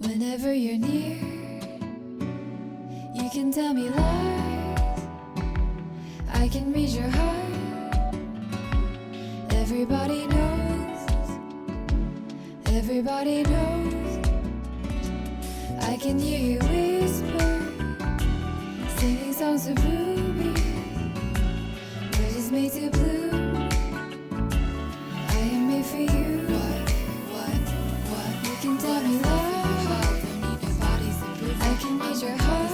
Whenever you're near, you can tell me lies. I can read your heart. Everybody knows. Everybody knows. I can hear you whisper, singing songs of rubies. We're just made to bloom. I am made for you. What? You can tell me lies. I can read your heart.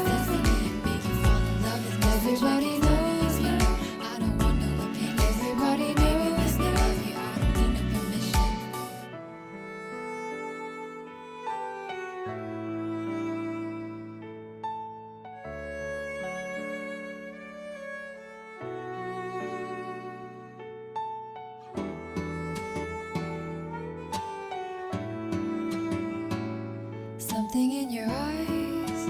Everybody knows now. I don't want no opinion. Everybody knows now. I love you. I don't need no permission. Something in your eyes.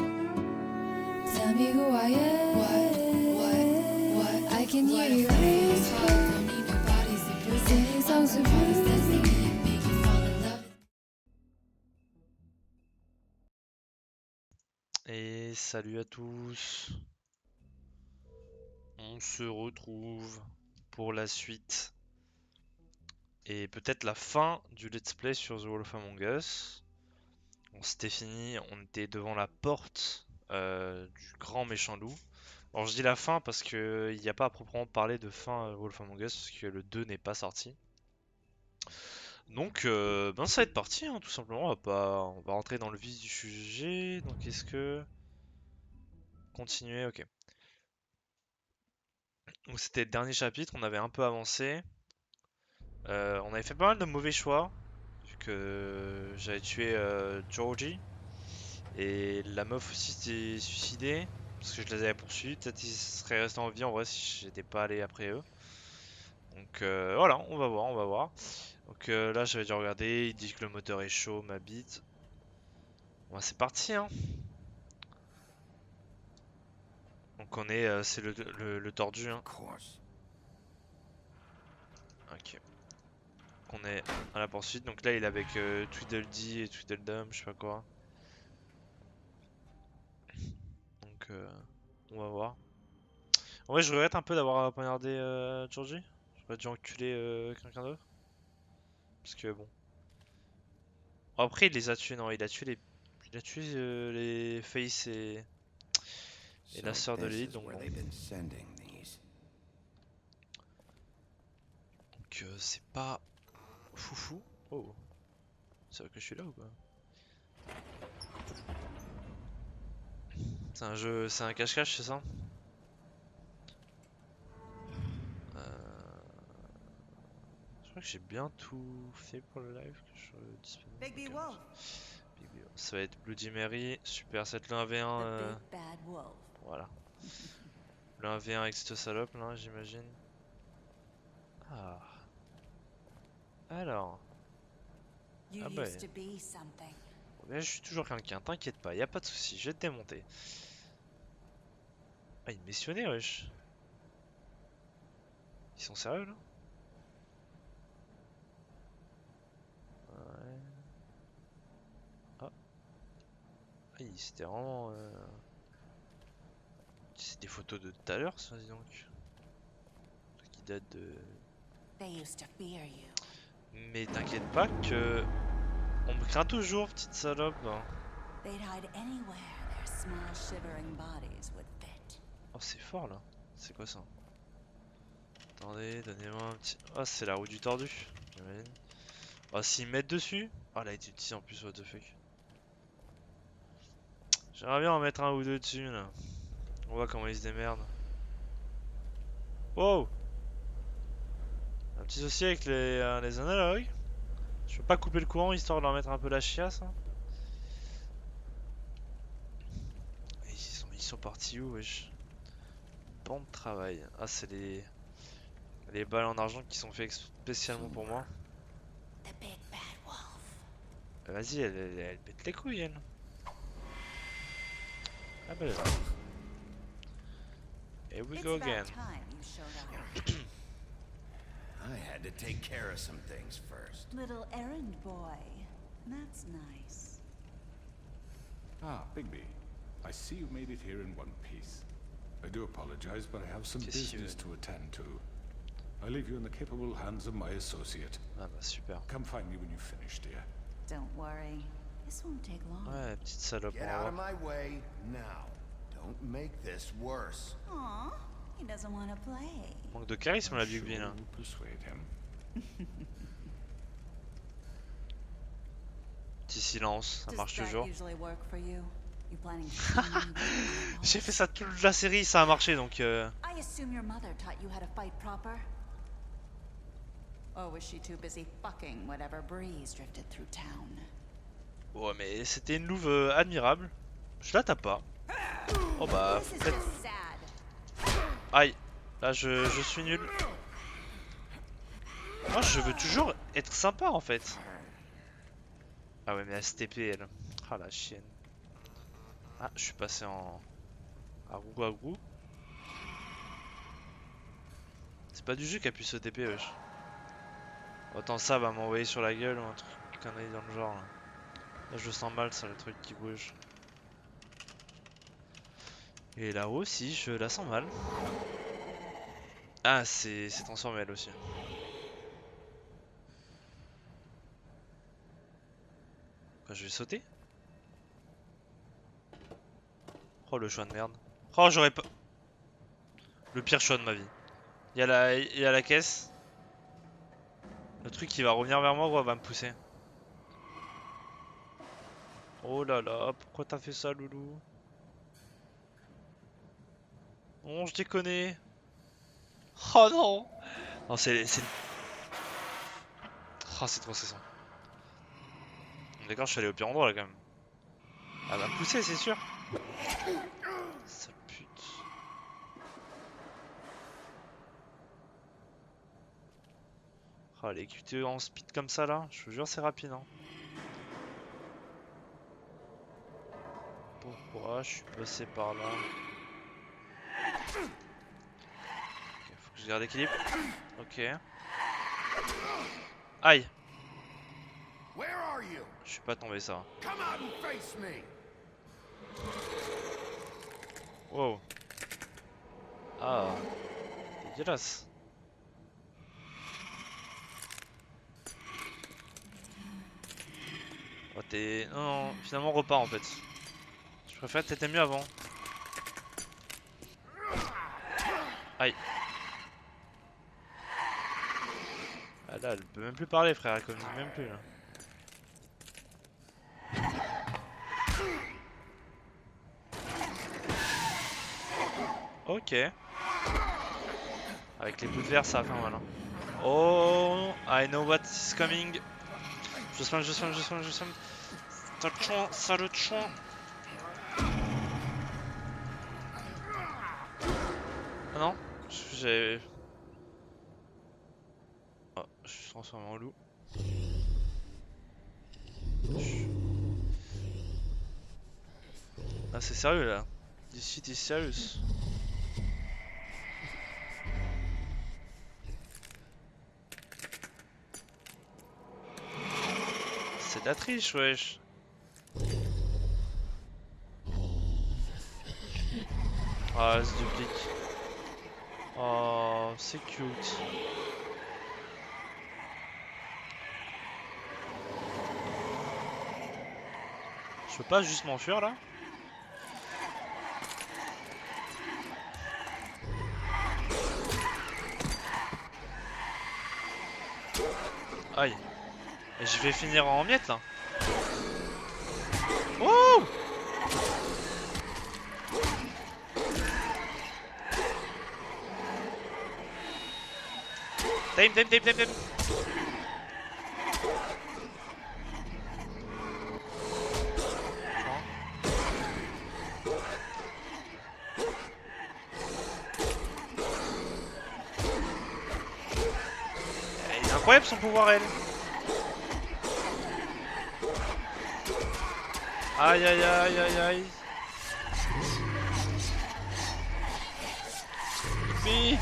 Tell me who I am. What? I can hear you whisper. Singing songs of rubies. Et salut à tous. On se retrouve pour la suite. Et peut-être la fin du let's play sur The Wolf Among Us. On s'était fini, on était devant la porte du grand méchant loup. Alors je dis la fin parce que il n'y a pas à proprement parler de fin Wolf Among Us parce que le 2 n'est pas sorti. Donc ben ça va être parti hein, tout simplement, on va rentrer dans le vif du sujet. Donc est-ce que continuer, ok. Donc c'était le dernier chapitre, on avait un peu avancé. On avait fait pas mal de mauvais choix vu que j'avais tué Georgie et la meuf aussi s'était suicidée parce que je les avais poursuivis. Peut-être ils seraient restés en vie en vrai si j'étais pas allé après eux. Donc voilà, on va voir, on va voir. Donc là j'avais déjà regardé, il dit que le moteur est chaud, ma bite. Bon, c'est parti hein. Donc on est, c'est le tordu hein. Ok. Donc on est à la poursuite. Donc là il est avec Tweedledee et Tweedledum, je sais pas quoi. Donc on va voir. En vrai je regrette un peu d'avoir poignardé Georgie. J'aurais dû enculer quelqu'un d'autre. Parce que bon. Après il les a tués, non, il a tué les Face et la sœur de Lily, donc bon. Donc c'est pas foufou. Oh, c'est vrai que je suis là ou pas? C'est un jeu, c'est un cache-cache, c'est ça? Je crois que j'ai bien tout fait pour le live que je suis disponible. Big Ok, Wolf. ça va être Bloody Mary, super, ça va être le 1v1. Voilà. Le 1v1 avec cette salope là, j'imagine. Ah. Alors. Ah bah. Ouais, je suis toujours quelqu'un, t'inquiète pas, y a pas de souci, je vais te démonter. Ah, il me missionnait, wesh. Ils sont sérieux là? Ouais. Ah. Ah, c'était vraiment. C'est des photos de tout à l'heure, ça, dis donc. Qui date de. Mais t'inquiète pas que. On me craint toujours, petite salope. Hein. Oh, c'est fort là. C'est quoi ça? Attendez, donnez-moi un petit. Oh, c'est la roue du tordu. J'imagine. Oh, s'ils mettent dessus. Oh, elle a été utilisée en plus, what the fuck. J'aimerais bien en mettre un ou deux dessus là. On voit comment ils se démerdent. Wow! Un petit souci avec les analogues. Je peux pas couper le courant histoire de leur mettre un peu la chiasse. Hein. Ils sont partis où, wesh? Banc de travail. Ah, c'est les balles en argent qui sont faites spécialement pour moi. Vas-y, elle pète les couilles, elle. Ah bah là. Here we go again. I had to take care of some things first. Little errand boy. That's nice. Ah, Bigby. I see you made it here in one piece. I do apologize, but I have some Qu'est-ce qu'il business veut? to attend to. I leave you in the capable hands of my associate. Ah bah super. Come find me when you finish, dear. Don't worry. This won't take long. Ouais, petite salope. Get on va out of voir. my way now. Don't make this worse. Aw, he doesn't want to play. Manque de charisme la I'm Bigby sure là. we'll persuade him. Petit silence, ça Does marche that toujours. usually work for you? You planning to clean the eyeballs? J'ai fait ça toute la série, ça a marché donc I assume your mother taught you how to fight proper? Or was she too busy fucking whatever breeze drifted through town? Ouais mais c'était une louve admirable. Je la tape pas. Oh bah This is peut-être. just sad. Aïe. Là je suis nul. Moi je veux toujours être sympa en fait. Ah ouais mais la STP elle. Ah la chienne. Ah je suis passé en... à roue. C'est pas du jeu qui a pu se TP wesh. Autant ça va m'envoyer sur la gueule ou un truc connerie dans le genre là. Là je le sens mal ça le truc qui bouge. Et là-haut aussi je la sens mal. Ah c'est transformé elle aussi. Quoi, je vais sauter? Oh le choix de merde. Oh j'aurais pas... Le pire choix de ma vie. Il y a la caisse. Le truc qui va revenir vers moi ou va me pousser. Oh là là, pourquoi t'as fait ça loulou? Non je déconne. Oh non. Non c'est... Oh c'est trop stressant. D'accord je suis allé au pire endroit là quand même. Elle va me pousser c'est sûr. Sale pute. Oh les QTE en speed comme ça là, je vous jure c'est rapide hein. Pourquoi je suis passé par là? Ok, faut que je garde l'équilibre. Ok. Aïe. Where are you? Je suis pas tombé ça. Come out and face me. Wow. Ah. Dégueulasse. Oh t'es... Non, finalement repars en fait. Je préfère t'étais mieux avant. Aïe. Ah là, elle peut même plus parler frère, elle communique même plus là. Ok. Avec les bouts de verre ça va faire mal hein. Oh, I know what is coming. Je spam. Sale chouin. Ah non, j'ai... Oh, je suis transformé en loup. Ah c'est sérieux là. This shit is serious. C'est de la triche wesh. Ah c'est duplique. Oh c'est cute. Je peux pas juste m'enfuir là? Aïe. Et je vais finir en miettes là. Oh! Time. Il est incroyable son pouvoir elle. Aïe. Mais...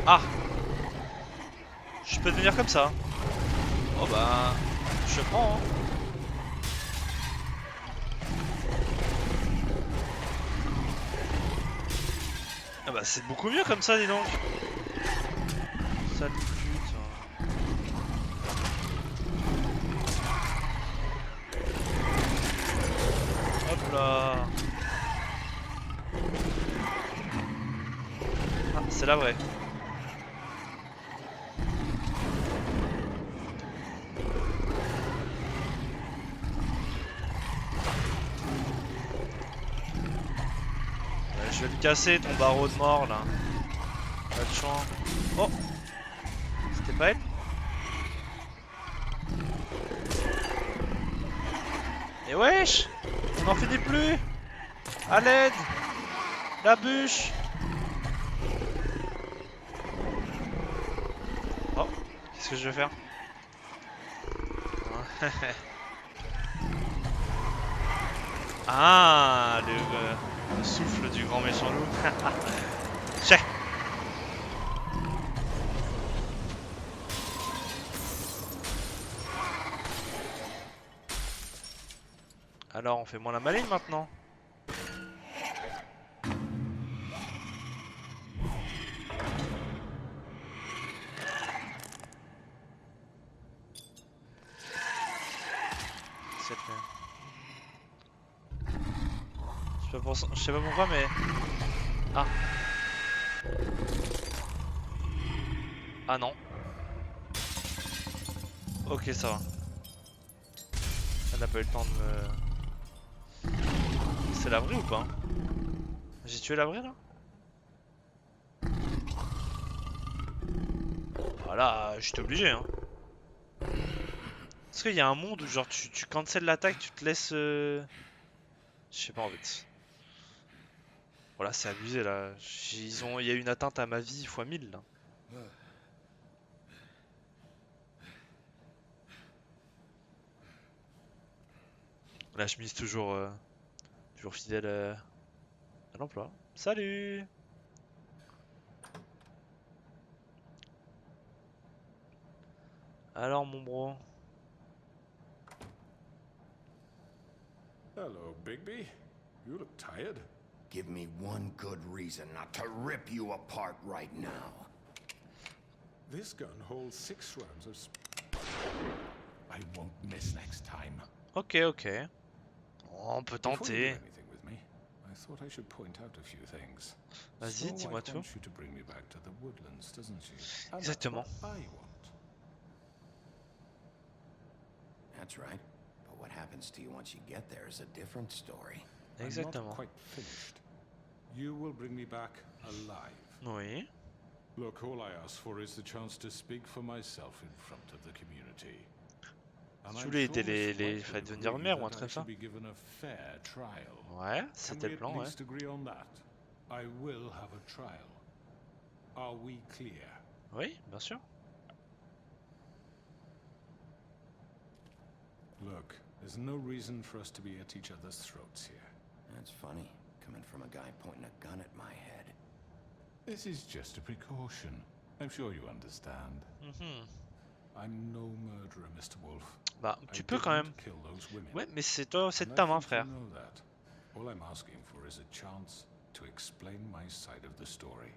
Ah! Je peux devenir comme ça. Oh bah... Je prends, hein. Ah bah c'est beaucoup mieux comme ça, dis donc. Sale pute. Hop là. Ah, c'est la vraie. Je vais le casser ton barreau de mort là. Pas de chance. Oh! C'était pas elle? Et wesh! On n'en finit plus! À l'aide! La bûche! Oh! Qu'est-ce que je vais faire? Ah! Le souffle du grand méchant loup. Chais! Alors on fait moins la maline maintenant. Je sais pas pourquoi mais... Ah. Ah non. Ok ça va. Elle n'a pas eu le temps de me... C'est la vraie ou pas? J'ai tué la vraie là? Voilà, j'étais obligé hein. Est-ce qu'il y a un monde où genre tu cancel l'attaque, tu te laisses... Je sais pas en fait. Voilà, c'est abusé là. Il y a une atteinte à ma vie x 1000 là. La chemise toujours, toujours fidèle à l'emploi. Salut! Alors mon bro. Hello, Bigby. You look tired. Give me one good reason not to rip you apart right now. This gun holds 6 rounds of I won't miss next time. Ok, ok. On peut Before you do tenter. anything with me, I thought I should point out a few things. Vas-y, dis-moi tout. wants you to bring me back to the woodlands, doesn't she? And that's Exactement. what I want. That's right. But what happens to you once you get there is a different story. I'm Exactement. not quite finished. You will bring me back alive. Oui. Look, all I ask for is the chance to speak for myself in front of the community. And Si I'm vous voulez sure aider Miss White les fêtes will devenir agree mère ou un that truc I comme ça. should be given a fair trial. Ouais, Can c'était we le plan, at ouais. least agree on that? I will have a trial. Are we clear? Oui, bien sûr. Look, there's no reason for us to be at each other's throats here. That's funny, coming from a guy pointing a gun at my head. This is just a precaution. I'm sure you understand. I'm no murderer, Mr. Wolf. Bah, I tu peux quand didn't même. kill those women. Ouais, mais c'est toi, c'est And I ta main, think frère. you know that. All I'm asking for is a chance to explain my side of the story.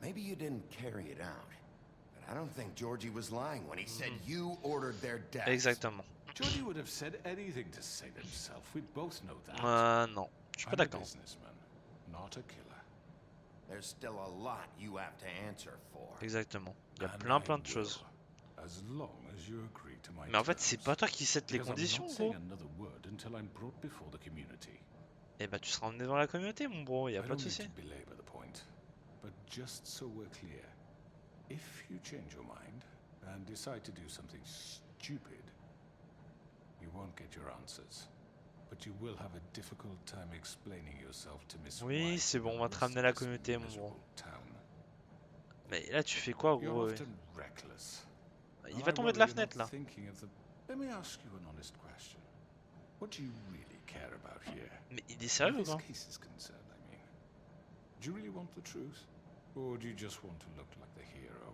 Maybe you didn't carry it out, but I don't think Georgie was lying when he said you ordered their death. Exactement. Georgie would have said anything to save himself. We both know that. Non, je suis pas I'm a d'accord. businessman, not a killer. There's still a lot you have to answer for. Exactement. Il y a And plein I de will, choses. as long as you agree to my Mais en fait, c'est terms. pas toi qui set les Because I'm conditions, not gros. saying another word until I'm brought before the community. Et bah, tu seras emmené dans la communauté, mon bro. Y a I pas don't de need souci. to belabor the point, but just so we're clear, if you change your mind and decide to do something stupid, you won't get your answers. But you will have a difficult time explaining yourself to Miss Oui, White c'est and bon, the on va te rest ramener à of la this communauté, mon miserable bro. town. Mais là, tu fais quoi, You're gros? often reckless. Il and va I tomber de worry la you're not fenêtre, là. thinking of the... Let me ask you an honest question. What do you really care about here? Mais il est Where sérieux ou this pas? case is concerned, I mean. Do you really want the truth? Or do you just want to look like the hero?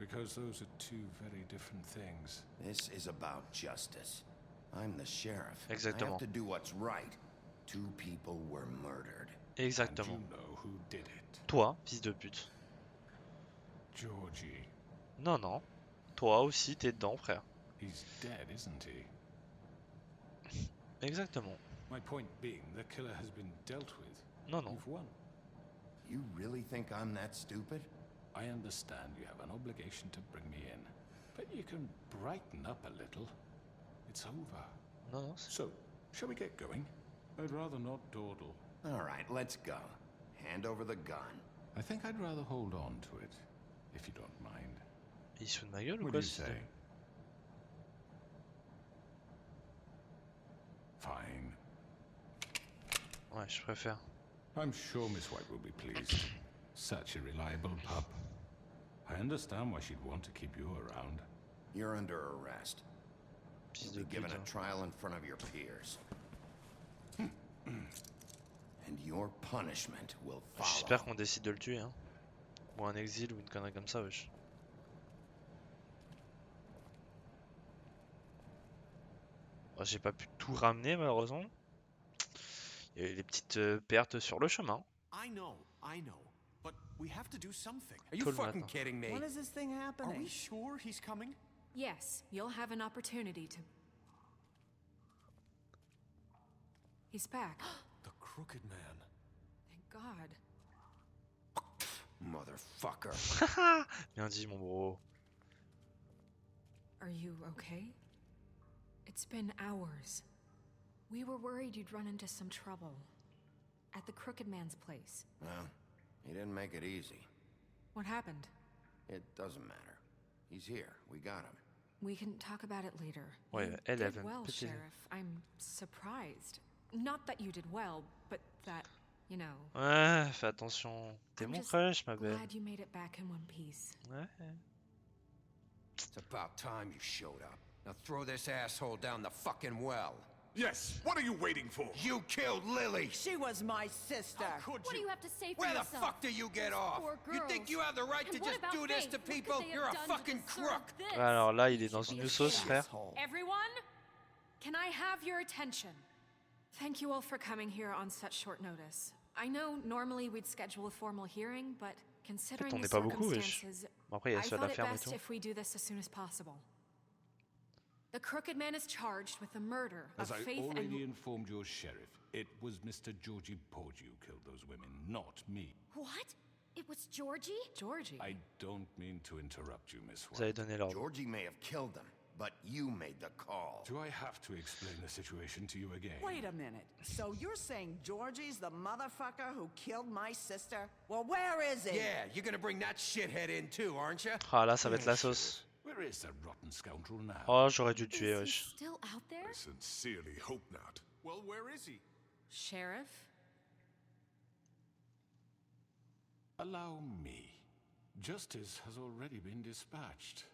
Because those are two very different things. This is about justice. I'm the sheriff. I Exactement. have to do what's right. Two people were murdered. Exactement. And you know who did it. Toi, fils de pute. Georgie. Non, non. Toi aussi, t'es dedans, frère. He's dead, isn't he? Exactement. My point being, the killer has been dealt with. Non, non. You've won. You really think I'm that stupid? I understand you have an obligation to bring me in, but you can brighten up a little. It's over. Non, non. So, shall we get going? I'd rather not dawdle. All right, let's go. Hand over the gun. I think I'd rather hold on to it, if you don't mind. Il se fout de ma gueule ou What quoi do you ce say? Fine. Ouais, je préfère. I'm sure Miss White will be pleased. Such a reliable pup. I understand why she'd want to keep you around. You're under arrest. Fils You'll de be given pute. a Hein. trial in front of your peers. And your punishment will J'espère follow. qu'on décide de le tuer, hein. Ou un exil ou une connerie comme ça, wesh. Bon, j'ai pas pu tout ramener malheureusement. Il y a eu des petites pertes sur le chemin. I know, but we have to do something. Are you Tout le fucking matin. kidding me? When is this thing Are happening? we sure he's coming? Yes, you'll have an opportunity to... He's back. The Crooked Man. Thank God. Motherfucker. Bien dit, mon bro. Are you okay? It's been hours. We were worried you'd run into some trouble. At the Crooked Man's place. Well, he didn't make it easy. What happened? It doesn't matter. He's here. We got him. We can talk about it later. Ouais, You elle did avait un well, petit- Sheriff. I'm surprised. Not that you did well, but that, you know... Ouais, fais attention. T'es I'm mon just crush, ma belle. glad you made it back in one piece. Ouais. It's about time you showed up. Now throw this asshole down the fucking well. Yes, what are you waiting for? You killed Lily! She was my sister. Could What do you? you have to say for Where the yourself? fuck do you get off? Poor You girls. think you have the right And to what just about do this Faith? to What could people? they have You're a done to fucking deserve crook! this? Alors là, il est dans une sauce, frère. Everyone, can I have your attention? Thank you all for coming here on such short notice. I know normally we'd schedule a formal hearing, but considering on the n'est pas beaucoup, wesh. circumstances, Bon, après, il y a I ceux à la thought it ferme et best tout. if we do this as soon as possible. The Crooked Man is charged with the murder As of I Faith already and... informed your sheriff, it was Mr. Georgie Porgy who killed those women, not me. What? It was Georgie? Georgie. I don't mean to interrupt you, Miss Vous avez White. donné l'ordre. Georgie may have killed them, but you made the call. Do I have to explain the situation to you again? Wait a minute. So you're saying Georgie's the motherfucker who killed my sister? Well, where is he? Yeah, you're gonna bring that shithead in too, aren't you? Ah là, ça va être la sauce. Where is the rotten scoundrel now? Oh, j'aurais dû le Is tuer, he wesh. still out there? Sincerely hope not. Well, where is he? Sheriff? Allow me. Justice has already been dispatched.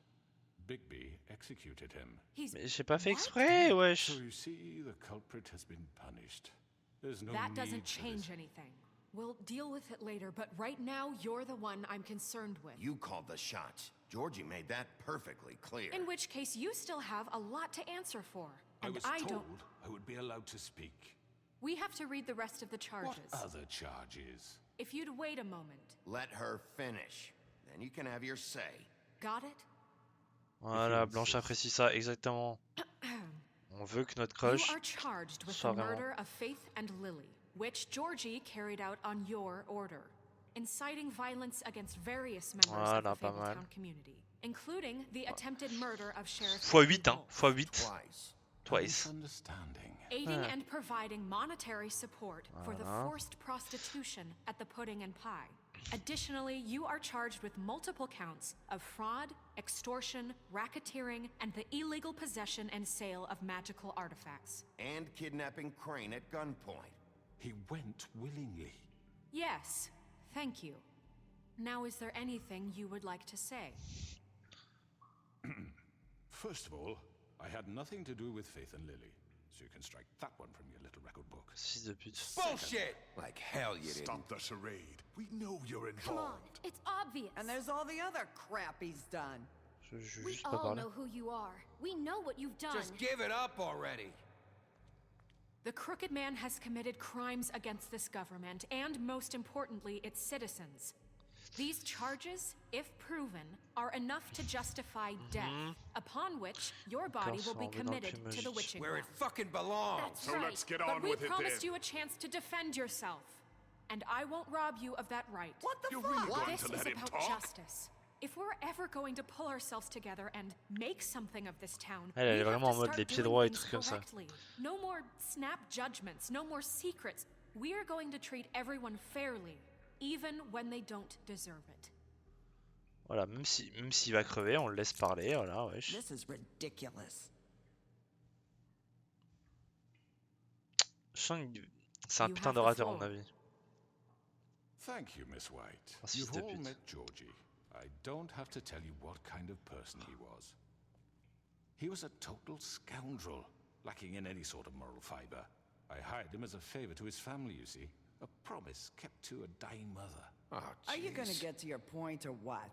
Bigby executed him. He's... Mais j'ai pas fait What? exprès, So wesh. you see, the culprit has been punished. There's no That need doesn't for this. change anything. We'll deal with it later, but right now, you're the one I'm concerned with. You called the shots. Georgie made that perfectly clear. In which case, you still have a lot to answer for. I And was I told don't... I would be allowed to speak. We have to read the rest of the charges. What other charges? If you'd wait a moment. Let her finish. Then you can have your say. Got it? Voilà, Blanche apprécie ça, exactement. On veut que notre crush You are charged with the soit vraiment... murder of Faith and Lily, which Georgie carried out on your order, inciting violence against various members of the Voilà, pas mal. Fabletown community, including the attempted murder of Sheriff Fois 8, hein. Wolf. Fois 8. Twice. Twice. Misunderstanding. Aiding Ah. and providing monetary support for the Voilà. forced prostitution at the Pudding and Pie. Additionally, you are charged with multiple counts of fraud, extortion, racketeering, and the illegal possession and sale of magical artifacts. And kidnapping Crane at gunpoint. He went willingly. Yes, thank you. Now, is there anything you would like to say? First of all, I had nothing to do with Faith and Lily. so you can strike that one from your little record book. Fils de pute. Bullshit! Like hell you didn't. Stop the charade. We know you're Come on, involved. it's obvious. And there's all the other crap he's done. Je veux We juste pas all parler. know who you are. We know what you've done. Just give it up already. The Crooked Man has committed crimes against this government and, most importantly, its citizens. These charges, if proven, are enough to justify death, upon which your body will be committed to the witching Where it well. fucking belongs. That's So right, let's get but on we with it promised then. you a chance to defend yourself, and I won't rob you of that right. What the You're fuck? really going This to is let him about talk? justice. If we're ever going to pull ourselves together and make something of this town, Elle est we have vraiment en to mode start les pieds doing droits et things trucs comme ça. correctly. No more snap judgments, no more secrets. We are going to treat everyone fairly, even when they don't deserve it. Voilà, même s'il va crever, on le laisse parler, voilà, wesh. This is ridiculous. Je sens que c'est un You putain have the d'orateur à mon floor. avis. Thank you, Miss White. Un fils You've de all pute. met Georgie. I don't have to tell you what kind of person he was. He was a total scoundrel, lacking in any sort of moral fiber. I hired him as a favor to his family, you see. A promise kept to a dying mother. Oh, Are you gonna jeez. get to your point or what?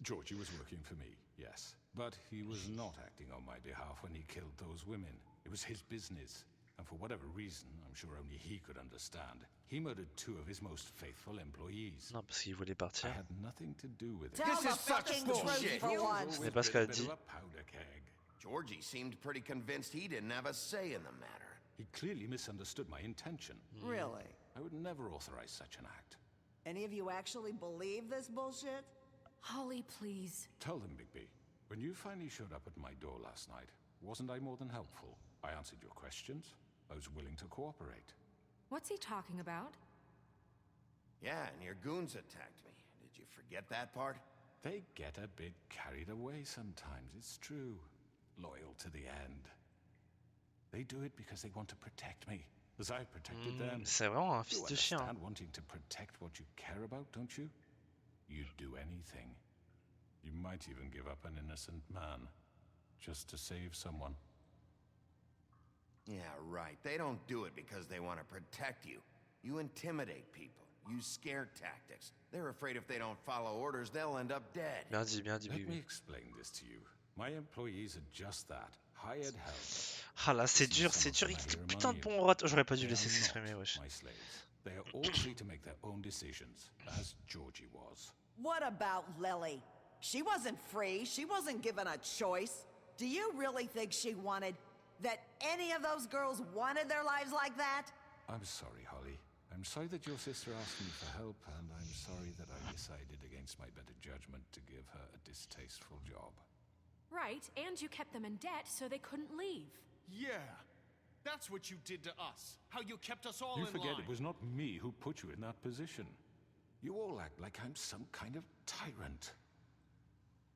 Georgie was working for me, yes. But he was not acting on my behalf when he killed those women. It was his business. And for whatever reason, I'm sure only he could understand, he murdered 2 of his most faithful employees. Non, parce qu'il voulait I partir. had nothing to do with it. Tell This the is such fucking bullshit. truth for once. Ce n'est pas ce qu'elle a Bit dit. of a powder keg. Georgie seemed pretty convinced he didn't have a say in the matter. He clearly misunderstood my intention. Really? I would never authorize such an act. Any of you actually believe this bullshit? Holly, please. Tell them, Bigby, when you finally showed up at my door last night, wasn't I more than helpful? I answered your questions. I was willing to cooperate. What's he talking about? Yeah, and your goons attacked me. Did you forget that part? They get a bit carried away sometimes, it's true. Loyal to the end. They do it because they want to protect me, as I protected them. C'est vraiment un You fils de chien. understand wanting to protect what you care about, don't you? You'd do anything. You might even give up an innocent man, just to save someone. Yeah, right. They don't do it because they want to protect you. You intimidate people. Use scare tactics. They're afraid if they don't follow orders, they'll end up dead. Bien dit, Let me Bibi. explain this to you. My employees are just that. Hired help. Ah là, c'est dur, c'est dur. Putain de bon orateur. J'aurais pas dû They laisser are s'exprimer, not wesh. my slaves. They are all free to make their own decisions, as Georgie was. What about Lily? She wasn't free. She wasn't given a choice. Do you really think she wanted... that any of those girls wanted their lives like that? I'm sorry, Holly. I'm sorry that your sister asked me for help, and I'm sorry that I decided against my better judgment to give her a distasteful job. Right, and you kept them in debt so they couldn't leave. Yeah. That's what you did to us. How you kept us all You in forget line. it was not me who put you in that position. You all act like I'm some kind of tyrant.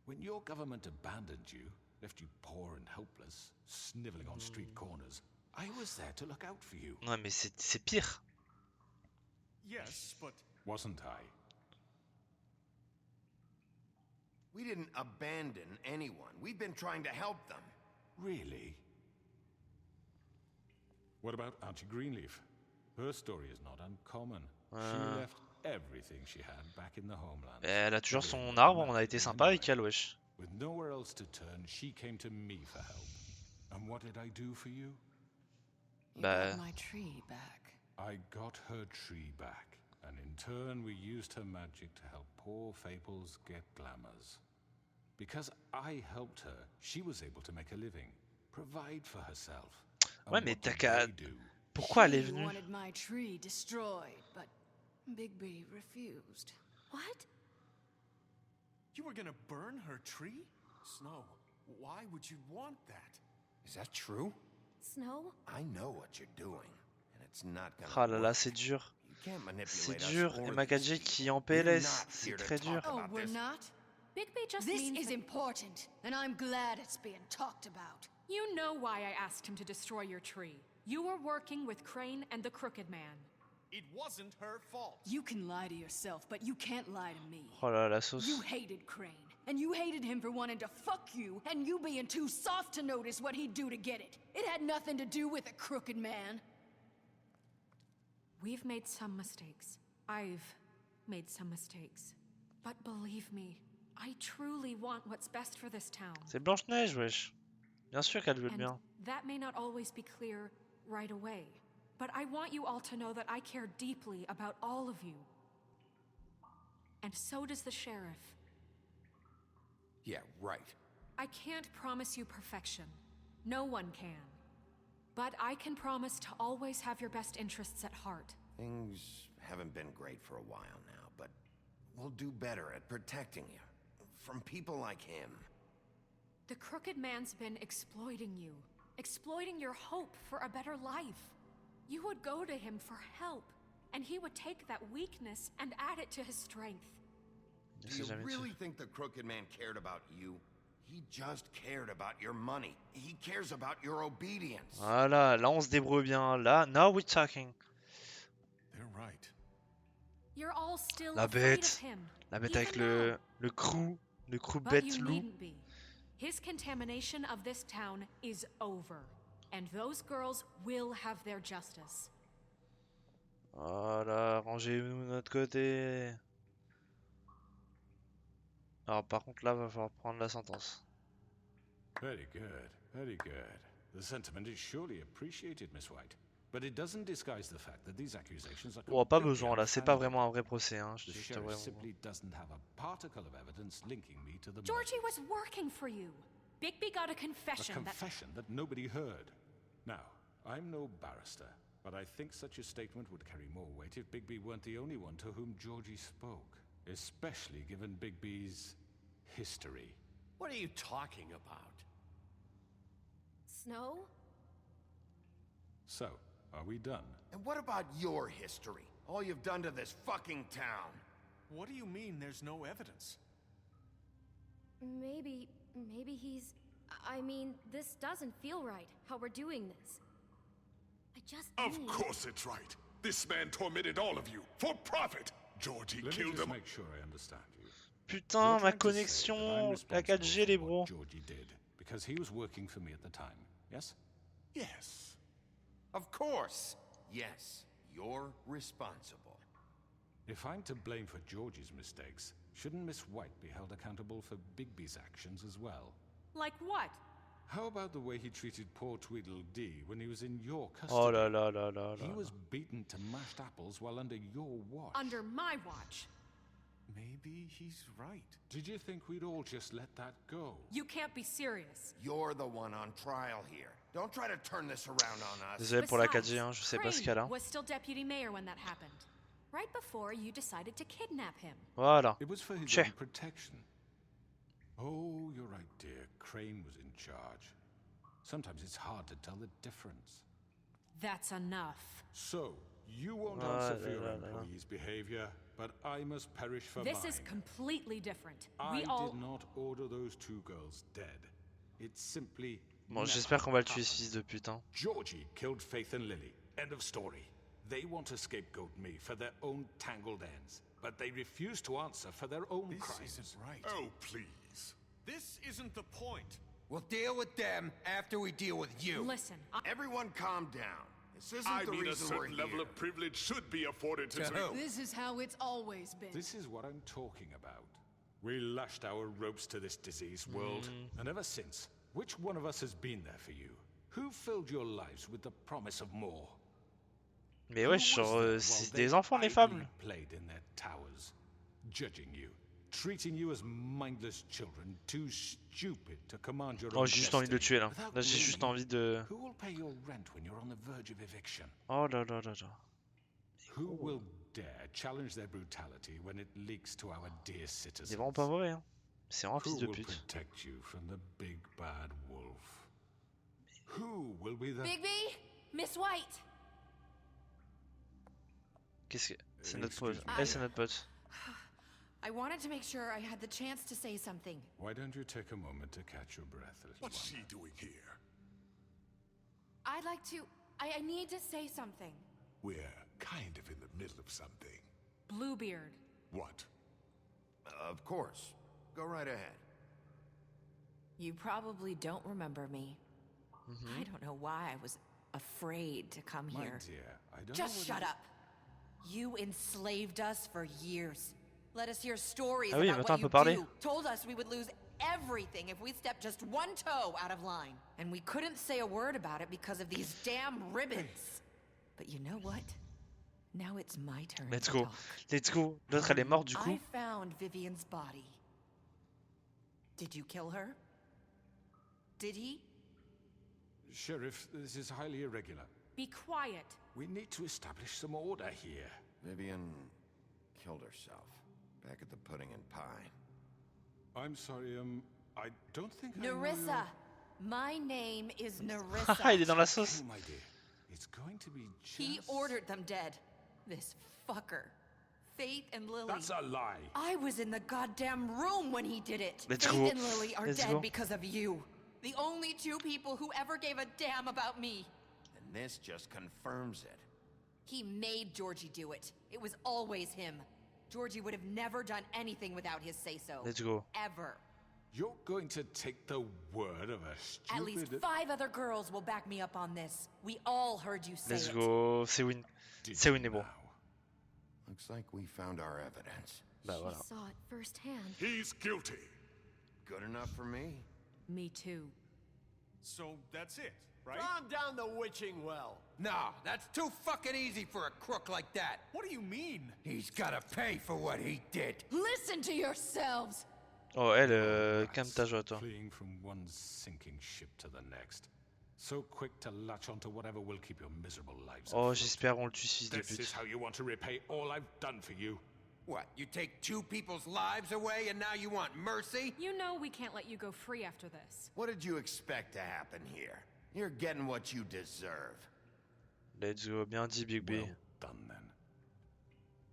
When your government abandoned you, left you poor and helpless, sniveling on street corners, I was there to look out for you. Ouais, mais c'est pire. Yes, but Wasn't I? We didn't abandon anyone. We've been trying to help them. Really? What about Auntie Greenleaf? Her story is not uncommon. She left everything she had back in the homeland. Elle a toujours son arbre, on a été sympa avec elle, wesh. With nowhere else to turn, she came to me for help. And what did I do for you? You Bah. got my tree back. I got her tree back, and in turn we used her magic to help poor Fables get glamours. Because I helped her, she was able to make a living, provide for herself. And Ouais, mais what t'as did qu'à... they do? Pourquoi elle est She venue? wanted my tree destroyed, but Bigby refused. What? you were gonna burn her tree? Snow, why would you want that? Is that true? Snow? I know what you're doing, and it's not gonna Ah là là, work. c'est dur. You can't C'est manipulate us dur. or Et these Magadji qui est en people. We're PLS, not c'est here to très talk dur. Oh, about we're this. not? Bigby just This means is that important, and I'm glad it's being talked about. you know why I asked him to destroy your tree. You were working with Crane and the Crooked Man. It wasn't her fault. You can lie to yourself, but you can't lie to me. Oh là là, la sauce. You hated Crane. And you hated him for wanting to fuck you, and you being too soft to notice what he'd do to get it. It had nothing to do with a crooked man. We've made some mistakes. I've made some mistakes. But believe me, I truly want what's best for this town. C'est Blanche-Neige, wesh. Bien sûr qu'elle veut le And bien. that may not always be clear right away. But I want you all to know that I care deeply about all of you. And so does the sheriff. Yeah, right. I can't promise you perfection. No one can. But I can promise to always have your best interests at heart. Things haven't been great for a while now, but we'll do better at protecting you. From people like him. The crooked man's been exploiting you. Exploiting your hope for a better life. You would go to him for help. And he would take that weakness and add it to his strength. Do you really think the crooked man cared about you? He just cared about your money. He cares about your obedience. Voilà, là on se débrouille bien. Là, now we're talking. They're right. You're all still La afraid of bête. him. La bête even avec now. le crew But bête you loup. needn't be. His contamination of this town is over. And those girls will have their justice. Voilà, rangez-nous de notre côté. Alors par contre là, va falloir prendre la sentence. Very good, very good. The sentiment is surely appreciated, Miss White. But it doesn't disguise the fact that these accusations are Oh, pas completely besoin là, c'est pas unfounded. vraiment un vrai procès, hein. The Je te sheriff vraiment. simply doesn't have a particle of evidence linking me to the Georgie murder. was working for you. Bigby got a A confession confession that nobody heard. Now, I'm no barrister, but I think such a statement would carry more weight if Bigby weren't the only one to whom Georgie spoke, especially given Bigby's history. What are you talking about? Snow? So, are we done? And what about your history? All you've done to this fucking town. What do you mean there's no evidence? Maybe he's... I mean, this doesn't feel right, how we're doing this. I just Of need... course it's right. This man tormented all of you for profit. Georgie Let me killed just him. make sure I understand you. Putain, ma You're trying to say that I'm connexion, la responsible 4G, les for bros. what Georgie did because he was working for me at the time. Yes? Yes. Of course. Yes, you're responsible. If I'm to blame for Georgie's mistakes, shouldn't Miss White be held accountable for Bigby's actions as well? Like what? How about the way he treated poor Tweedledee when he was in your custody? Oh là là là là He là. was beaten to mashed apples while under your watch. Under my watch. Maybe he's right. Did you think we'd all just let that go? You can't be serious. You're the one on trial here. Don't try to turn this around on us. Désolé pour la Besides, 4G, hein, je sais pas ce Crane qu'elle a. was still deputy mayor when that happened. Right before you decided to kidnap him. Voilà. It was for his Che. own protection. Oh, you're right, dear. Crane was in charge. Sometimes it's hard to tell the difference. That's enough. So, you won't answer for your employees' behavior, but I must perish for This mine. is completely different. I We all... did not order those two girls dead. It's simply Bon, never j'espère qu'on va le tuer, happened. ce fils de pute. Hein. Georgie killed Faith and Lily. End of story. They want to scapegoat me for their own tangled ends, but they refuse to answer for their own This crimes. isn't right. Oh, please. This isn't the point. We'll deal with them after we deal with you. Listen, Everyone calm down. This isn't I the mean, a reason we're certain level here. of privilege should be afforded to To me. who? This is how it's always been. This is what I'm talking about. We lashed our ropes to this diseased world, and ever since, which one of us has been there for you? Who filled your lives with the promise of more? Mais Who ouais, was genre, there while c'est they des enfants, les idly fables. played in their towers, judging you, treating you as mindless children, too stupid to command your Oh, own j'ai juste envie de le destiny. tuer là. Without Là, j'ai juste me, envie de. Who will pay your rent when you're on the verge of eviction? Oh là là là là. Who will dare challenge their brutality when it leaks to our dear Il est citizens? vraiment pas mauvais, hein. C'est vraiment un Who fils de will pute. protect you from the big bad wolf? Who will be the... Bigby? Miss White? Qu'est-ce que. C'est notre Excuse pote. me. Elle, c'est notre pote. I wanted to make sure I had the chance to say something. Why don't you take a moment to catch your breath, little What's one? she doing here? I'd like to... I need to say something. We're kind of in the middle of something. Bluebeard. What? Of course. Go right ahead. You probably don't remember me. Mhm. I don't know why I was afraid to come My here. dear, I don't Just know shut whether- up. You enslaved us for years. Let us hear stories Ah oui, about maintenant what on you peut parler. do. Told us we would lose everything if we stepped just one toe out of line. And we couldn't say a word about it because of these damn ribbons. But you know what? Now it's my turn Let's to go. talk. Let's go. L'autre, elle est morte du coup. I found Vivian's body. Did you kill her? Did he? Sheriff, this is highly irregular. Be quiet. We need to establish some order here. Vivian killed herself back at the pudding and pie. I'm sorry, I don't think I know Nerissa. My name is Ah, Nerissa. il est dans la sauce. Oh, my dear. It's going to be just... He ordered them dead. This fucker. Faith and Lily. That's a lie. I was in the goddamn room when he did it. Let's Faith go. and Lily are Let's dead go. because of you. The only two people who ever gave a damn about me. And this just confirms it. He made Georgie do it. It was always him. Georgie would have never done anything without his say-so. Let's go. Ever. You're going to take the word of a stupid... At least 5 other girls will back me up on this. We all heard you say Let's it. go. C'est win. Did C'est you win est bon. now? Looks like we found our evidence. Bah She voilà. saw it firsthand. He's guilty. Good enough for me. Me too. So that's it, right? Calm down the witching well. Nah, that's too fucking easy for a crook like that. What do you mean? He's gotta pay for what he did. Listen to yourselves! Oh, elle, calme ta joie, toi. Fleeing from one sinking ship to the next. So quick to latch onto whatever will keep your miserable lives Oh, afloat. j'espère on le tue, fils de This is pute. how you want to repay all I've done for you. What, you take 2 people's lives away and now you want mercy? You know we can't let you go free after this. What did you expect to happen here? You're getting what you deserve. Let's go. Bien dit, Big B. Well done then.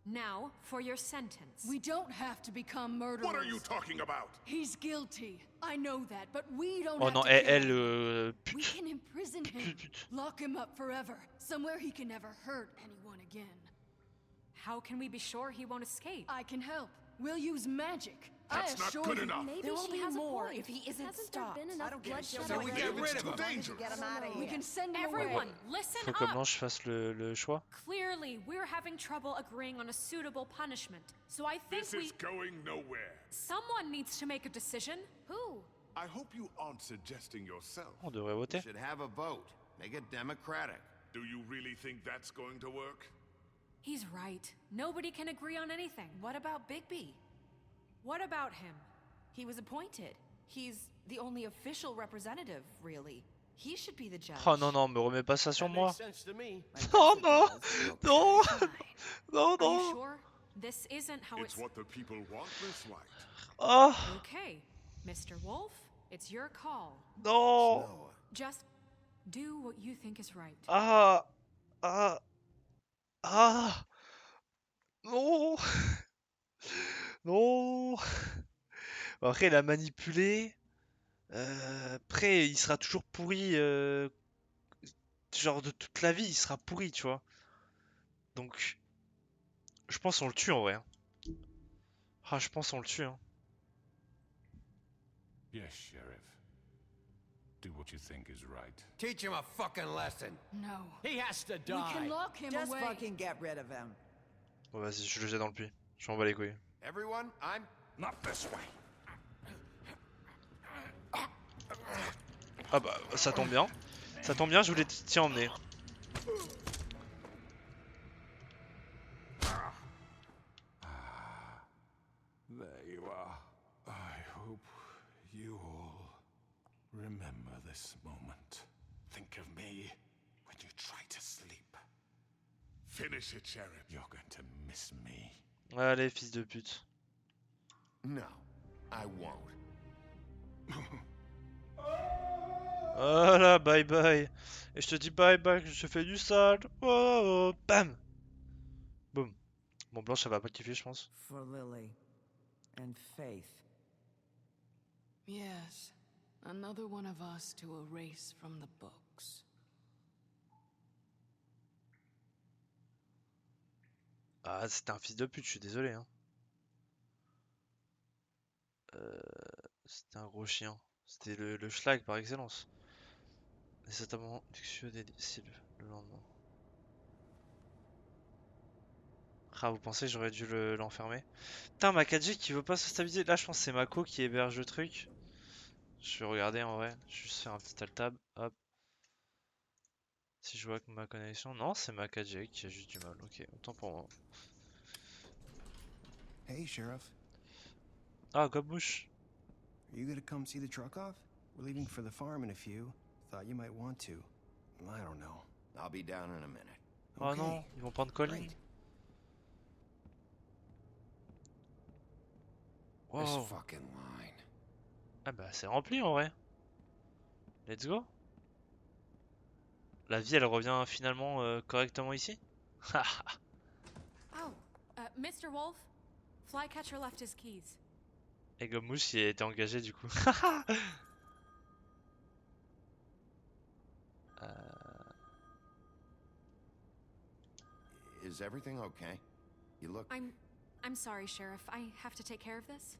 Now, for your sentence. We don't have to become murderers. What are you talking about? He's guilty. I know that, but we don't Oh have non, to elle, kill him. We pute. can imprison him. Lock him up forever. Somewhere he can never hurt anyone again. How can we be sure he won't escape? I can help. We'll use magic. That's I not assure good you. enough. Maybe There will she be has more a point. if he isn't Hasn't stopped. there been enough bloodshed So we already? get rid of him. Dangerous. Get him out of We here. can send him Everyone, away. listen Faut que up! Blanche fasse le choix. Clearly, we're having trouble agreeing on a suitable punishment. So I think This is going nowhere. someone needs to make a decision. Who? I hope you aren't suggesting yourself. On devrait We voter. should have a vote. Make it democratic. Do you really think that's going to work? He's right. Nobody can agree on anything. What about Bigby? What about him? He was appointed. He's the only official representative, really. He should be the judge. Oh non, non, me remets pas ça sur That moi. makes sense to me. Oh non, non, non, Are you non. sure? This isn't how It's it's... what the people want, Miss White. Oh Okay, Mr. Wolf, it's your call. non. Noah. Just do what you think is right. Ah, ah, ah. Non, non. Bon, après, il a manipulé. Après, il sera toujours pourri. Genre de toute la vie, il sera pourri, tu vois. Donc, je pense qu'on le tue en vrai. Hein. Ah, je pense qu'on le tue. Hein. Yes, Sheriff. Do what you think is right. Teach him a fucking lesson. No. He has to We die. can lock him Just away. fucking get rid of him. Bon, vas-y, je le jette dans le puits. Je m'en bats les couilles. Everyone, I'm... Not this way. Ah bah, ça tombe bien. Ça tombe bien, je voulais t'y emmener. There you are. I hope you all remember this moment. Think of me when you try to sleep. Finish it, Sheriff. You're going to miss me. Allez, fils de pute. No, I won't. Voilà, bye bye. Et je te dis bye bye, que je te fais du sale. Oh, bam. Boum. Bon, Blanche, ça va pas kiffer, je pense. For Lily. And Faith. Yes. Another one of us to erase from the books. Ah, c'était un fils de pute, je suis désolé. Hein. C'était un gros chien. C'était le schlag par excellence. Et c'est notamment luxueux des Sylve le lendemain. Ah, vous pensez que j'aurais dû l'enfermer? Putain, ma 4G qui veut pas se stabiliser. Là, je pense que c'est Mako qui héberge le truc. Je vais regarder en vrai. Je vais juste faire un petit alt-tab. Hop. Si je vois que ma connexion. Non, c'est ma 4G qui a juste du mal. Ok, autant pour moi. Hey, Sheriff. Ah, Gobouche. Are you gonna come see the truck off? We're leaving for the farm in a few. Thought you might want to. I don't know. I'll be down in a minute. Oh Okay. non, ils vont prendre Colin. Great. This Wow. fucking line. Ah bah c'est rempli en vrai. Let's go. La vie elle revient finalement correctement ici. Oh, Mr. Wolf, Flycatcher left his keys. Et Gobouche il a été engagé du coup. Is everything okay? You look... I'm sorry, Sheriff. I have to take care of this.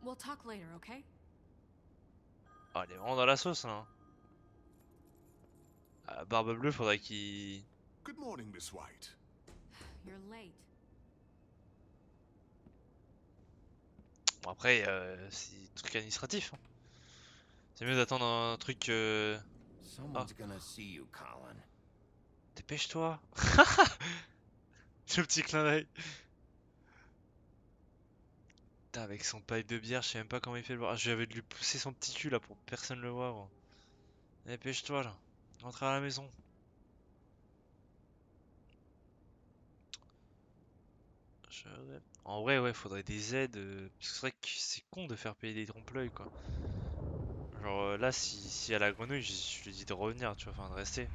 We'll talk later, okay? Oh, il est vraiment dans la sauce là. Barbe Bleue faudrait qu'il... Good morning, Miss White. You're late. Bon après c'est truc administratif. Hein. C'est mieux d'attendre un truc... Someone's gonna see you, Colin. Dépêche-toi. Le petit clin d'œil. Putain, avec son pipe de bière, je sais même pas comment il fait le voir. Ah, je vais lui pousser son petit cul là pour que personne le voit. Gros. Dépêche-toi là. Rentre à la maison. En vrai, ouais, faudrait des aides. Parce que c'est vrai que c'est con de faire payer des trompe-l'œil quoi. Genre là, si à la grenouille, je lui dis de revenir, tu vois, enfin de rester.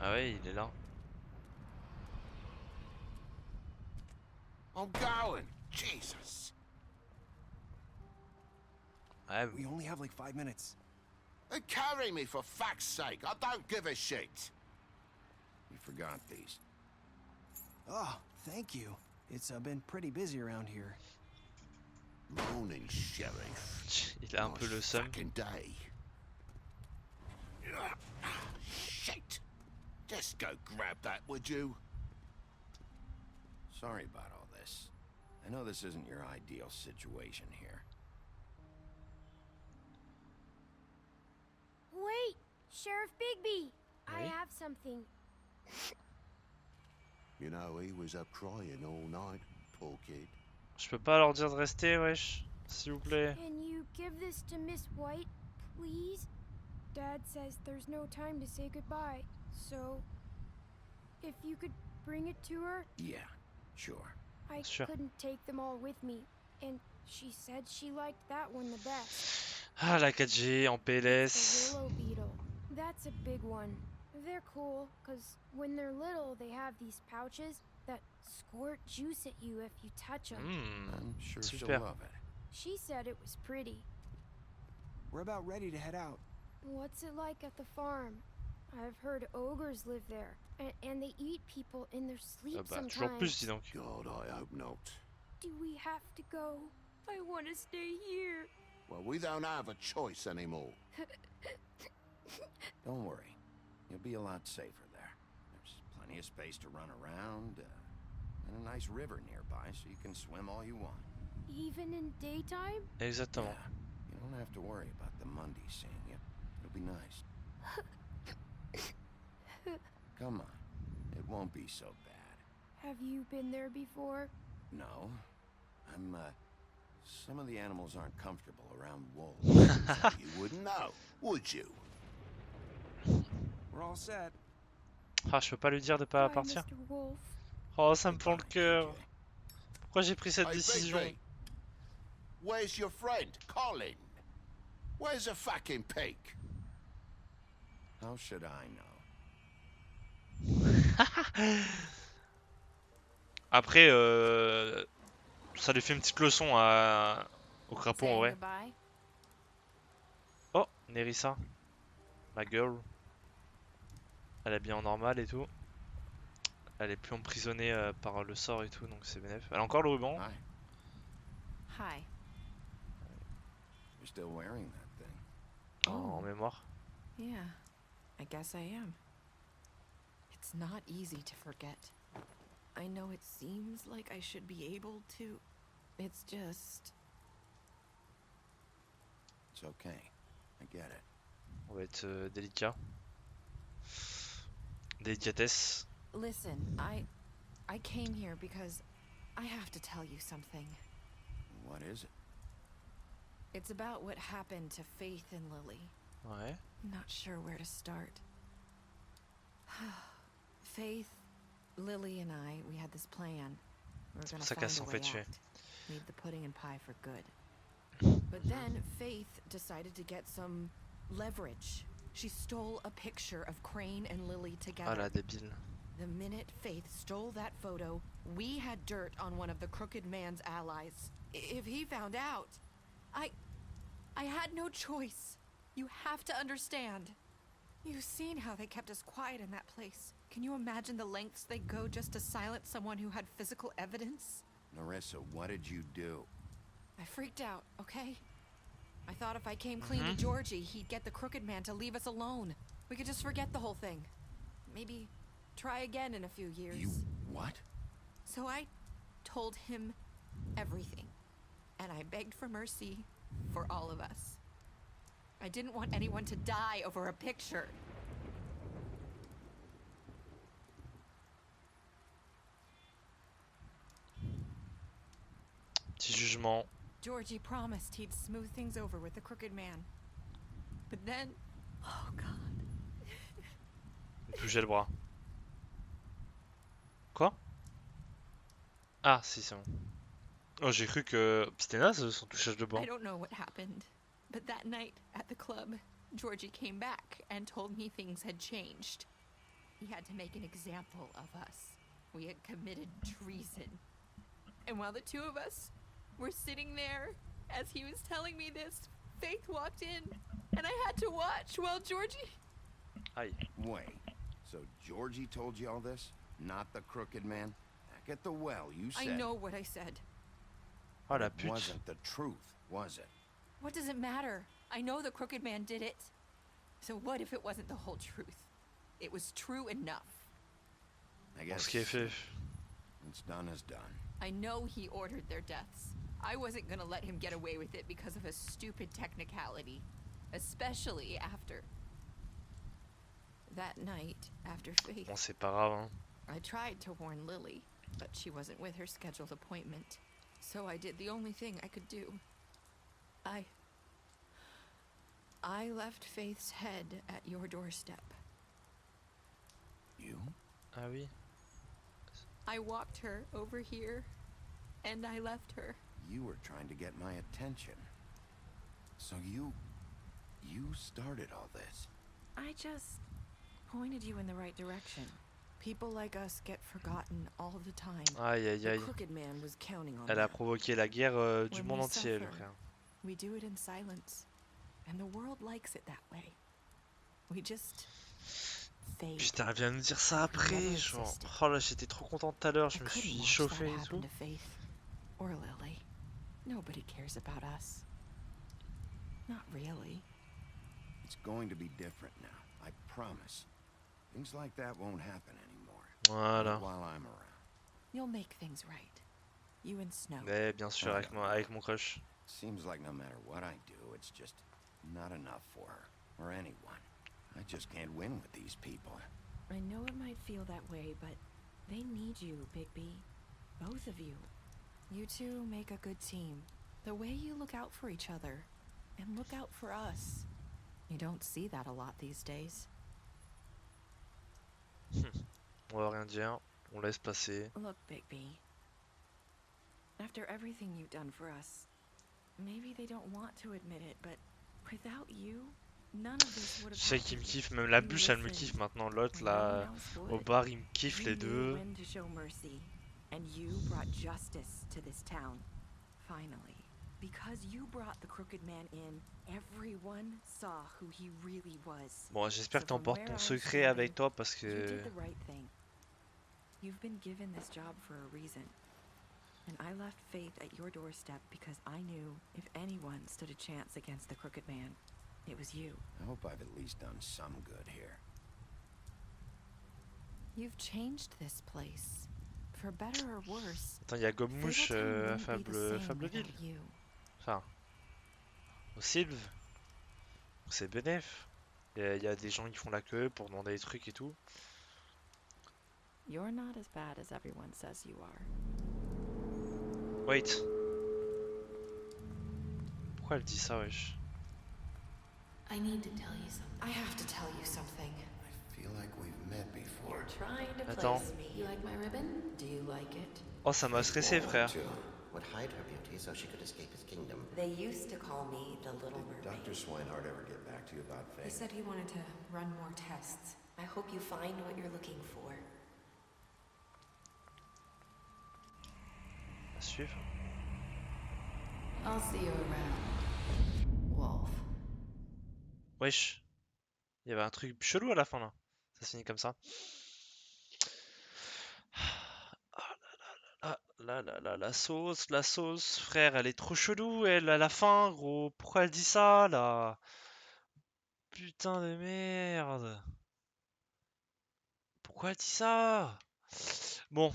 Ah ouais, il est là. I'm going. Jesus. Ouais, We only have like 5 minutes. Carry me for fuck's sake. I don't give a shit. You forgot these. Oh, thank you. It's been pretty busy around here. Morning, Sheriff. il a un peu le seum. Fucking day. Shit. Just go grab that, would you? Sorry about all this. I know this isn't your ideal situation here. Wait! Sheriff Bigby! I Oui? have something. You know, he was up crying all night, poor kid. Je peux pas leur dire de rester, wesh. S'il vous plaît. Can you give this to Miss White, please? Dad says there's no time to say goodbye, so if you could bring it to her. Yeah, sure. I Sure. couldn't take them all with me, and she said she liked that one the best. Ah, la 4G en The PLS. willow beetle. That's a big one. They're cool, because when they're little, they have these pouches that squirt juice at you if you touch them. I'm sure she'll Super. love it. She said it was pretty. We're about ready to head out. What's it like at the farm? I've heard ogres live there, and they eat people in their sleep Ah bah, toujours sometimes. plus, dis donc. God, I hope not. Do we have to go? I want to stay here. Well, we don't have a choice anymore. Don't worry. You'll be a lot safer there. There's plenty of space to run around, and a nice river nearby so you can swim all you want. Even in daytime? Exactement. Yeah, you don't have to worry about the Mundies seeing you. It'll be nice. Come on. It won't be so bad. Have you been there before? No. Some of the animals aren't comfortable around wolves. You wouldn't know, would you? We're all set. Ah, je peux pas lui dire de pas Bye, partir. Mr. Wolf. Oh, ça me prend le Goodbye, cœur. TJ. Pourquoi j'ai pris cette Hey, décision? Bigby, where's your friend, Colin? Where's the fucking pig? How should I know? Après, ça lui fait une petite leçon au crapaud en Saying vrai. goodbye? Oh, Nerissa. Ma girl. Elle est bien en normal et tout. Elle est plus emprisonnée par le sort et tout, donc c'est bénéf. Elle a encore le ruban. Hi. Hi. You're still wearing that thing. En mémoire. Yeah, I guess I am. It's not easy to forget. I know it seems like I should be able to. It's just... It's okay. I get it. On va être délicat. Délicatesse. Listen, I came here because I have to tell you something. What is it? It's about what happened to Faith and Lily. Ouais. Not sure where to start. Faith, Lily and I, we had this plan. We were gonna find a way out. Leave the pudding and pie for good. But then Faith decided to get some leverage. She stole a picture of Crane and Lily together. Ah la débile. The minute Faith stole that photo, we had dirt on one of the crooked man's allies. If he found out, I had no choice. You have to understand. You've seen how they kept us quiet in that place. Can you imagine the lengths they go just to silence someone who had physical evidence? Narissa, what did you do? I freaked out, okay? I thought if I came clean to Georgie, he'd get the crooked man to leave us alone. We could just forget the whole thing. Maybe try again in a few years. You what? So I told him everything. And I begged for mercy for all of us. I didn't want anyone to die over a picture. Petit jugement. Georgie promised he'd smooth things over with the crooked man. But then... Oh God. Il touchait le bras. Quoi? Ah si, c'est bon. Oh, j'ai cru que c'était naze son touchage de bras. I don't know what happened, but that night at the club, Georgie came back and told me things had changed. He had to make an example of us. We had committed treason. And while the two of us were sitting there, as he was telling me this, Faith walked in, and I had to watch while Georgie... Aïe. Wait, so Georgie told you all this? Not the crooked man? Back at the well, you said... I know what I said. Oh la It pute. wasn't the truth, was it? What does it matter? I know the crooked man did it. So what if it wasn't the whole truth? It was true enough. I guess Ce qui est fait. it's done is done. I know he ordered their deaths. I wasn't gonna let him get away with it because of a stupid technicality. Especially after... That night, after Faith... Bon, c'est pas grave, hein. I tried to warn Lily, but she wasn't with her scheduled appointment. So I did the only thing I could do. I left Faith's head at your doorstep. You? Ah oui. I walked her over here, and I left her. You were trying to get my attention. So you started all this. I just pointed you in the right direction. People like us get forgotten all the time. Aïe aïe The aïe. crooked man was counting on Elle a that. provoqué la guerre du When monde we entier, le suffer, frère. We do it in silence, and the world likes it that way. We just fade. Putain, elle vient de nous dire ça après, genre. Oh là, j'étais trop content tout à l'heure, je me suis chauffé et tout. To Faith or Lily. Nobody cares about us. Not really. It's going to be different now, I promise. Things like that won't happen anymore. Voilà. Not while I'm around. You'll make things right. You and Snow. Mais bien sûr, avec mon crush. Seems like no matter what I do, it's just not enough for her or anyone. I just can't win with these people. I know it might feel that way, but they need you, Bigby. Both of you. You two make a good team. The way you look out for each other, and look out for us. You don't see that a lot these days. On va rien dire, on laisse passer. Look, Bigby. After everything you've done for us, maybe they don't want to admit it, but without you, none of this would have Je sais qu'il me kiffe, même la bûche elle me kiffe maintenant. L'autre là, au bar il me kiffe les deux. When to show mercy, and you brought justice to this town. Finally, because you brought the crooked man in, everyone saw who he really was. Bon, j'espère que t'emportes ton secret avec toi parce que You've been given this job for a reason. And I left Faith at your doorstep because I knew if anyone stood a chance against the Crooked Man, it was you. I hope I've at least done some good here. You've changed this place. For better or worse. Attends, il y a Gobmouche à Fableville. Enfin, au Sylve. C'est bénef. Il y a des gens qui font la queue pour demander des trucs et tout. You're not as bad as everyone says you are. Wait. Pourquoi elle dit ça, wesh? I need to tell you something. I have to tell you something. I feel like we've met before. You're trying to Attends. place me. You like my ribbon? Do you like it? Oh, ça m'a stressé, frère. Would hide her beauty so she could escape his kingdom. They used to call me the Little Mermaid. Dr. Swinehart ever get back to you about He Faith? said he wanted to run more tests. I hope you find what you're looking for. Suivre. I'll see you around, Wolf. Wesh. Il y avait un truc chelou à la fin là. Ça se finit comme ça. Ah la sauce, frère, elle est trop chelou, elle, à la fin, gros. Pourquoi elle dit ça, là? Putain de merde. Pourquoi elle dit ça? Bon.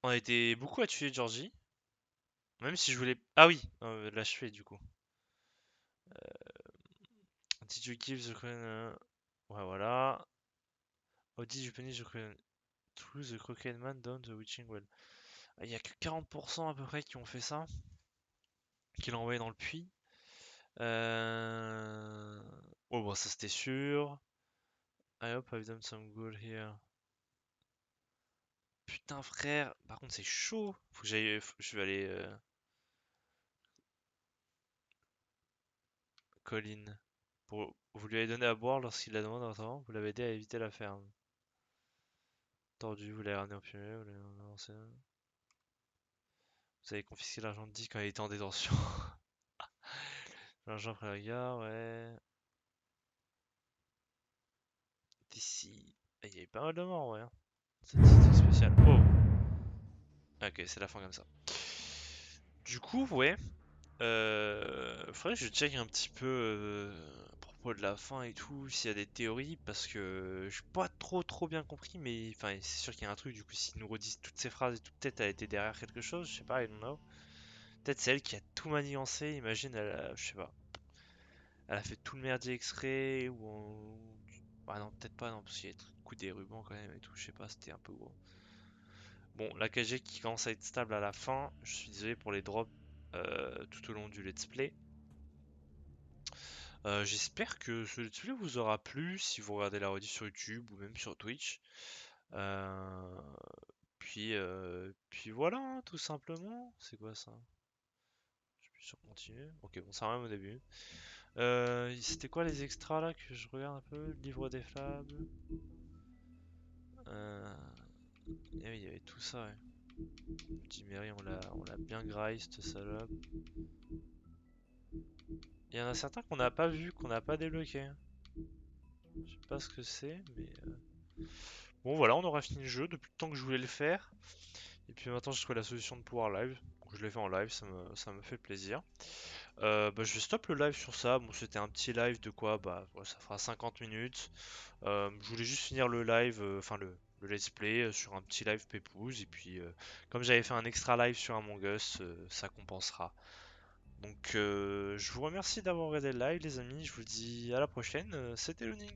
On a été beaucoup à tuer Georgie. Même si je voulais... Ah oui, l'achever du coup. Did you give the crooked... Ouais, voilà. Oh, did you punish the crooked... Through the crooked man down the witching well. Il y a que 40% à peu près qui ont fait ça. Qui l'ont envoyé dans le puits. Oh bon, ça c'était sûr. I hope I've done some good here. Putain frère, par contre c'est chaud. Faut que j'aille, je vais aller Colin. Vous lui avez donné à boire lorsqu'il la demande avant. Vous l'avez aidé à éviter la ferme. Tordu, vous l'avez ramené au fumier, vous l'avez avancé. Vous avez confisqué l'argent de Dick quand il était en détention. L'argent après la gare, ouais. D'ici. Il y a eu pas mal de morts, ouais. C'était spécial. Oh! Ok, c'est la fin comme ça. Du coup, ouais. Faudrait que je check un petit peu à propos de la fin et tout, s'il y a des théories, parce que j'ai pas trop bien compris, mais enfin, c'est sûr qu'il y a un truc, du coup, s'ils nous redisent toutes ces phrases et tout, peut-être elle a été derrière quelque chose, je sais pas, I don't know. Peut-être c'est elle qui a tout manigancé, imagine, je sais pas. Elle a fait tout le merdier extrait, Ah non, peut-être pas, non, parce qu'il y a des coups des rubans quand même et tout, je sais pas, c'était un peu gros. Bon, la KG qui commence à être stable à la fin, je suis désolé pour les drops tout au long du let's play. J'espère que ce let's play vous aura plu si vous regardez la rediff sur YouTube ou même sur Twitch. Puis voilà, hein, tout simplement. C'est quoi ça? Je suis sur continuer. Ok, bon, ça rien au début. C'était quoi les extras là que je regarde un peu? Livre des flammes. Et oui, il y avait tout ça, ouais. Petit Mary, on l'a bien graille, cette salope. Il y en a certains qu'on n'a pas vu, qu'on n'a pas débloqué. Je sais pas ce que c'est, mais... Bon voilà, on aura fini le jeu depuis le temps que je voulais le faire. Et puis maintenant j'ai trouvé la solution de pouvoir live. Donc je l'ai fait en live, ça me fait plaisir. Je vais stop le live sur ça. Bon, c'était un petit live de quoi? Bah ouais, ça fera 50 minutes. Je voulais juste finir le live, enfin le let's play sur un petit live pépouze. Et puis comme j'avais fait un extra live sur Among Us, ça compensera. Donc je vous remercie d'avoir regardé le live les amis. Je vous dis à la prochaine. C'était Looning.